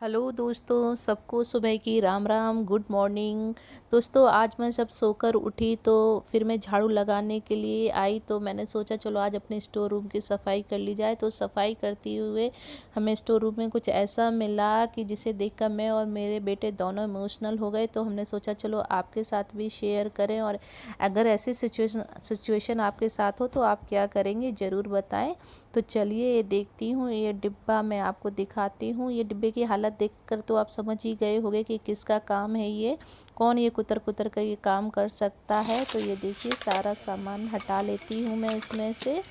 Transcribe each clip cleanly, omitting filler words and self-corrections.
Hello दोस्तों, सबको सुबह की राम राम, गुड मॉर्निंग। दोस्तों, आज मैं जब सोकर उठी तो फिर मैं झाड़ू लगाने के लिए आई, तो मैंने सोचा चलो आज अपने स्टोर रूम की सफाई कर ली जाए। तो सफाई करते हुए हमें स्टोर रूम में कुछ ऐसा मिला कि जिसे देखकर मैं और मेरे बेटे दोनों इमोशनल हो गए। तो हमने सोचा चलो आपके साथ भी शेयर करें, और अगर ऐसी सिचुएशन आपके साथ हो तो आप क्या करेंगे ज़रूर बताएं। तो चलिए ये देखती हूँ, ये डिब्बा मैं आपको दिखाती हूँ। ये डिब्बे की हालत देखकर तो आप समझ ही गए होंगे कि किसका काम है ये, कौन ये कुतर कुतर कर ये काम कर सकता है। तो ये देखिए सारा सामान हटा लेती हूँ मैं इसमें से।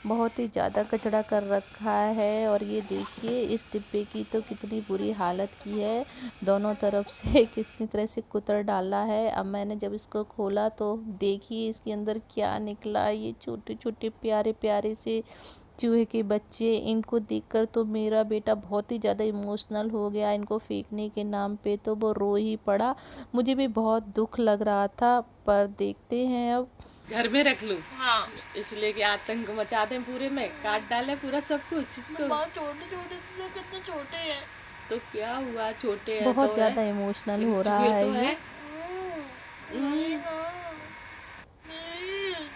बहुत ही ज़्यादा कचरा कर रखा है, और ये देखिए इस डिब्बे की तो कितनी बुरी हालत की है, दोनों तरफ से कितनी तरह से कुतर डाला है। अब मैंने जब इसको खोला तो देखिए इसके अंदर क्या निकला। ये छोटे छोटे प्यारे प्यारे से चूहे के बच्चे। इनको देखकर तो मेरा बेटा बहुत ही ज़्यादा इमोशनल हो गया। इनको फेंकने के नाम पे तो वो रो ही पड़ा। मुझे भी बहुत दुख लग रहा था, पर देखते हैं अब। घर में रख लूं। हाँ, इसलिए कि आतंक मचा दें पूरे में, काट डाले पूरा सब कुछ इसको। बहुत छोटे छोटे से कितने छोटे हैं। तो क्या हुआ, छोटे हैं बहुत तो है, ज़्यादा इमोशनल लेकिन हो रहा चूहे है तो ये। है। नहीं ना, प्लीज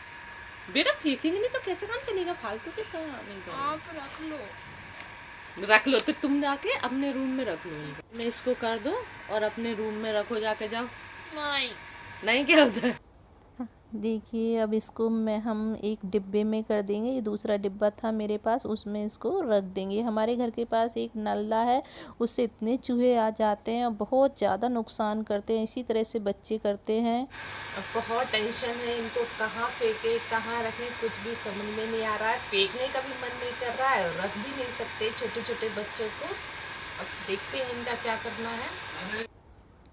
बेटा फेंकेंगे नहीं तो कैसे काम चलेगा, फालतू के सामान नहीं आप रख लो। रख लो तो तुम जाके अपने रूम में रख लो इनको। मैं इसको कर दो और अपने रूम में रखो, जाके जाओ। नहीं, नहीं क्या होता है। देखिए अब इसको मैं हम एक डिब्बे में कर देंगे। ये दूसरा डिब्बा था मेरे पास, उसमें इसको रख देंगे। हमारे घर के पास एक नल्ला है, उससे इतने चूहे आ जाते हैं और बहुत ज़्यादा नुकसान करते हैं। इसी तरह से बच्चे करते हैं। अब बहुत टेंशन है, इनको कहाँ फेंके कहाँ रखें कुछ भी समझ में नहीं आ रहा है। फेंकने का भी मन नहीं कर रहा है और रख भी नहीं सकते छोटे छोटे बच्चों को। अब देखते हैं इनका क्या करना है।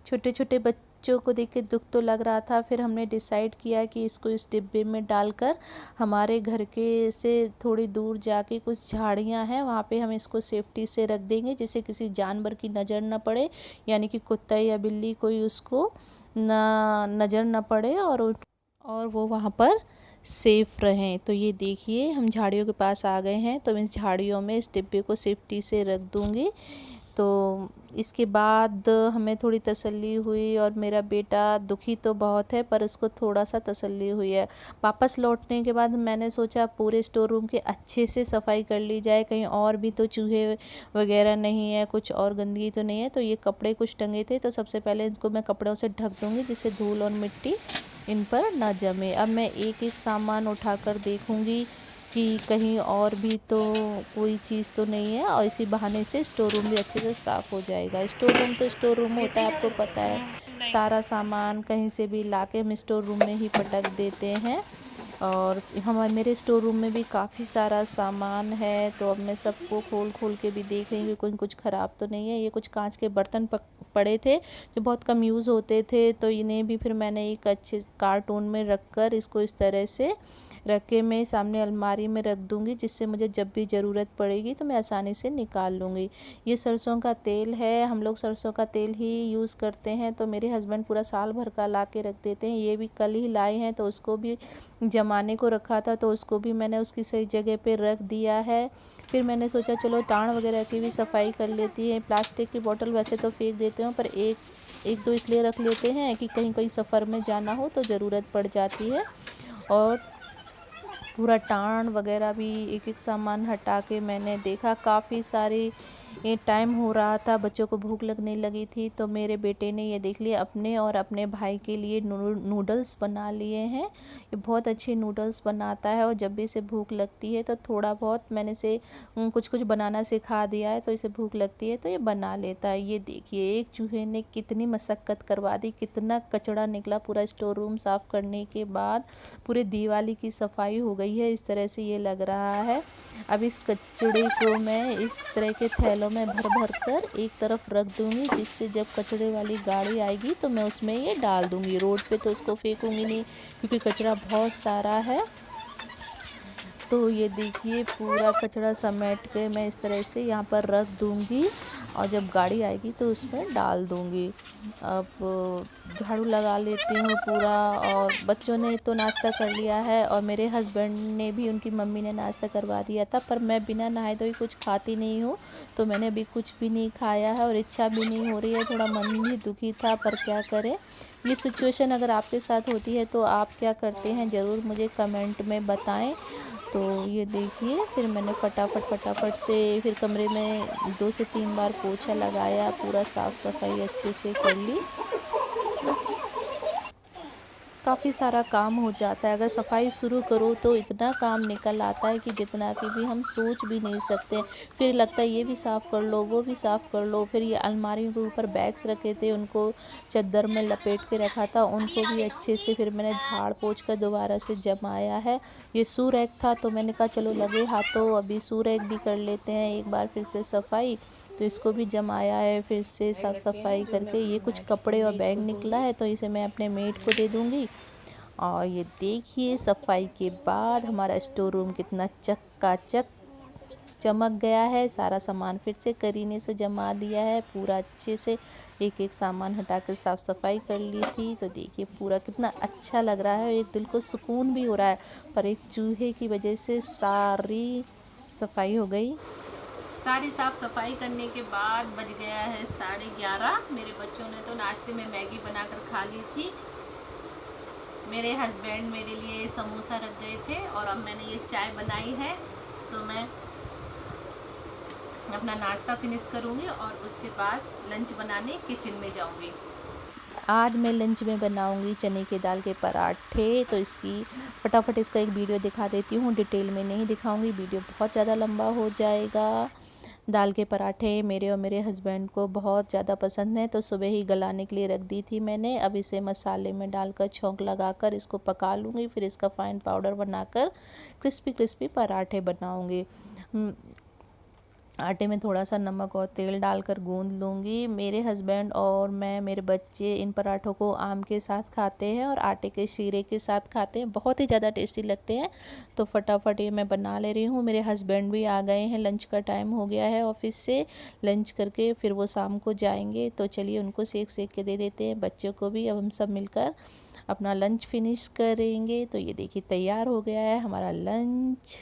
छोटे छोटे बच्चों को देख के दुख तो लग रहा था। फिर हमने डिसाइड किया कि इसको इस डिब्बे में डालकर हमारे घर के से थोड़ी दूर जाके कुछ झाड़ियां हैं, वहाँ पे हम इसको सेफ्टी से रख देंगे, जिससे किसी जानवर की नज़र न पड़े, यानी कि कुत्ता या बिल्ली कोई उसको ना नज़र न पड़े, और वो वहाँ पर सेफ़ रहें। तो ये देखिए हम झाड़ियों के पास आ गए हैं, तो इस झाड़ियों में इस डिब्बे को सेफ्टी से रख दूँगी। तो इसके बाद हमें थोड़ी तसल्ली हुई, और मेरा बेटा दुखी तो बहुत है पर उसको थोड़ा सा तसल्ली हुई है। वापस लौटने के बाद मैंने सोचा पूरे स्टोर रूम की अच्छे से सफाई कर ली जाए, कहीं और भी तो चूहे वगैरह नहीं है, कुछ और गंदगी तो नहीं है। तो ये कपड़े कुछ टंगे थे, तो सबसे पहले इनको मैं कपड़ों से ढक दूँगी, जिससे धूल और मिट्टी इन पर ना जमे। अब मैं एक एक सामान उठाकर देखूँगी कि कहीं और भी तो कोई चीज़ तो नहीं है, और इसी बहाने से स्टोर रूम भी अच्छे से साफ़ हो जाएगा। स्टोर रूम तो स्टोर रूम होता है, आपको पता है। सारा सामान कहीं से भी लाके हम स्टोर रूम में ही पटक देते हैं। और हमारे मेरे स्टोर रूम में भी काफ़ी सारा सामान है, तो अब मैं सबको खोल खोल के भी देख रही हूँ कि कोई कुछ ख़राब तो नहीं है। ये कुछ कांच के बर्तन पड़े थे जो बहुत कम यूज़ होते थे, तो इन्हें भी फिर मैंने एक अच्छे कार्टून में रख कर इसको इस तरह से रख के मैं सामने अलमारी में रख दूँगी, जिससे मुझे जब भी ज़रूरत पड़ेगी तो मैं आसानी से निकाल लूँगी। ये सरसों का तेल है, हम लोग सरसों का तेल ही यूज़ करते हैं, तो मेरे हस्बैंड पूरा साल भर का ला के रख देते हैं। ये भी कल ही लाए हैं, तो उसको भी जमाने को रखा था, तो उसको भी मैंने उसकी सही जगह पे रख दिया है। फिर मैंने सोचा चलो टाण वगैरह की भी सफाई कर लेती है। प्लास्टिक की बोतल वैसे तो फेंक देते हो, पर एक दो इसलिए रख लेते हैं कि कहीं कहीं सफ़र में जाना हो तो ज़रूरत पड़ जाती है। और पूरा टाण वगैरह भी एक एक सामान हटा के मैंने देखा, काफ़ी सारी ये टाइम हो रहा था, बच्चों को भूख लगने लगी थी, तो मेरे बेटे ने ये देख लिया, अपने और अपने भाई के लिए नूडल्स बना लिए हैं। ये बहुत अच्छे नूडल्स बनाता है, और जब भी इसे भूख लगती है तो थोड़ा बहुत मैंने इसे कुछ कुछ बनाना सिखा दिया है, तो इसे भूख लगती है तो ये बना लेता है। ये देखिए एक चूहे ने कितनी मशक्क़त करवा दी, कितना कचरा निकला पूरा स्टोर रूम साफ़ करने के बाद। पूरे दिवाली की सफाई हो गई है, इस तरह से ये लग रहा है। अब इस कचड़े को मैं इस तरह के थैलों में भर भर कर एक तरफ रख दूंगी, जिससे जब कचड़े वाली गाड़ी आएगी तो मैं उसमें ये डाल दूंगी। रोड पे तो इसको फेंकूंगी नहीं, क्योंकि कचरा बहुत सारा है। तो ये देखिए पूरा कचरा समेट के मैं इस तरह से यहाँ पर रख दूंगी। और जब गाड़ी आएगी तो उसमें डाल दूँगी। अब झाड़ू लगा लेती हूँ पूरा। और बच्चों ने तो नाश्ता कर लिया है और मेरे हस्बैंड ने भी, उनकी मम्मी ने नाश्ता करवा दिया था, पर मैं बिना नहाए धोए कुछ खाती नहीं हूँ, तो मैंने अभी कुछ भी नहीं खाया है और इच्छा भी नहीं हो रही है। थोड़ा मन भी दुखी था, पर क्या करें। ये सिचुएशन अगर आपके साथ होती है तो आप क्या करते हैं ज़रूर मुझे कमेंट में बताएं। तो ये देखिए, फिर मैंने फटाफट से फिर कमरे में 2 से 3 बार पोछा लगाया, पूरा साफ़ सफाई अच्छे से कर ली। काफ़ी सारा काम हो जाता है, अगर सफाई शुरू करो तो इतना काम निकल आता है कि जितना कि भी हम सोच भी नहीं सकते। फिर लगता है ये भी साफ़ कर लो, वो भी साफ़ कर लो। फिर ये अलमारियों के ऊपर बैग्स रखे थे, उनको चद्दर में लपेट के रखा था, उनको भी अच्छे से फिर मैंने झाड़ पोंछ कर दोबारा से जमाया है। ये शू रैक था तो मैंने कहा चलो लगे हाथों अभी शू रैक भी कर लेते हैं एक बार फिर से सफाई। तो इसको भी जमाया है फिर से साफ़ सफाई करके। ये कुछ कपड़े और बैग निकला है तो इसे मैं अपने मेड को दे दूँगी। और ये देखिए, सफाई के बाद हमारा स्टोर रूम कितना चकाचक चमक गया है। सारा सामान फिर से करीने से जमा दिया है, पूरा अच्छे से एक एक सामान हटा कर साफ़ सफाई कर ली थी। तो देखिए पूरा कितना अच्छा लग रहा है, एक दिल को सुकून भी हो रहा है। पर एक चूहे की वजह से सारी सफाई हो गई। सारी साफ़ सफाई करने के बाद बज गया है 11:30। मेरे बच्चों ने तो नाश्ते में मैगी बनाकर खा ली थी। मेरे हस्बैंड मेरे लिए समोसा रख गए थे और अब मैंने ये चाय बनाई है, तो मैं अपना नाश्ता फिनिश करूँगी और उसके बाद लंच बनाने किचन में जाऊँगी। आज मैं लंच में बनाऊंगी चने की दाल के पराठे। तो इसकी फटाफट इसका एक वीडियो दिखा देती हूँ, डिटेल में नहीं दिखाऊंगी, वीडियो बहुत ज़्यादा लंबा हो जाएगा। दाल के पराठे मेरे और मेरे हस्बैंड को बहुत ज़्यादा पसंद है, तो सुबह ही गलाने के लिए रख दी थी मैंने। अब इसे मसाले में डालकर छौंक लगाकर इसको पका लूँगी, फिर इसका फाइन पाउडर बनाकर क्रिस्पी क्रिस्पी पराठे बनाऊँगी। आटे में थोड़ा सा नमक और तेल डालकर गूंद लूँगी। मेरे हस्बैंड और मैं, मेरे बच्चे इन पराठों को आम के साथ खाते हैं और आटे के शीरे के साथ खाते हैं, बहुत ही ज़्यादा टेस्टी लगते हैं। तो फटाफट ये मैं बना ले रही हूँ। मेरे हस्बैंड भी आ गए हैं, लंच का टाइम हो गया है ऑफिस से। लंच करके फिर वो शाम को जाएंगे, तो चलिए उनको सेक के दे देते हैं, बच्चों को भी। अब हम सब मिलकर अपना लंच फिनिश करेंगे। तो ये देखिए तैयार हो गया है हमारा लंच।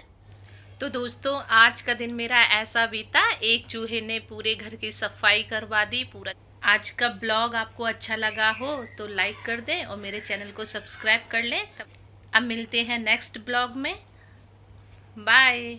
तो दोस्तों, आज का दिन मेरा ऐसा बीता, एक चूहे ने पूरे घर की सफाई करवा दी पूरा। आज का ब्लॉग आपको अच्छा लगा हो तो लाइक कर दें और मेरे चैनल को सब्सक्राइब कर लें। अब मिलते हैं नेक्स्ट ब्लॉग में। बाय।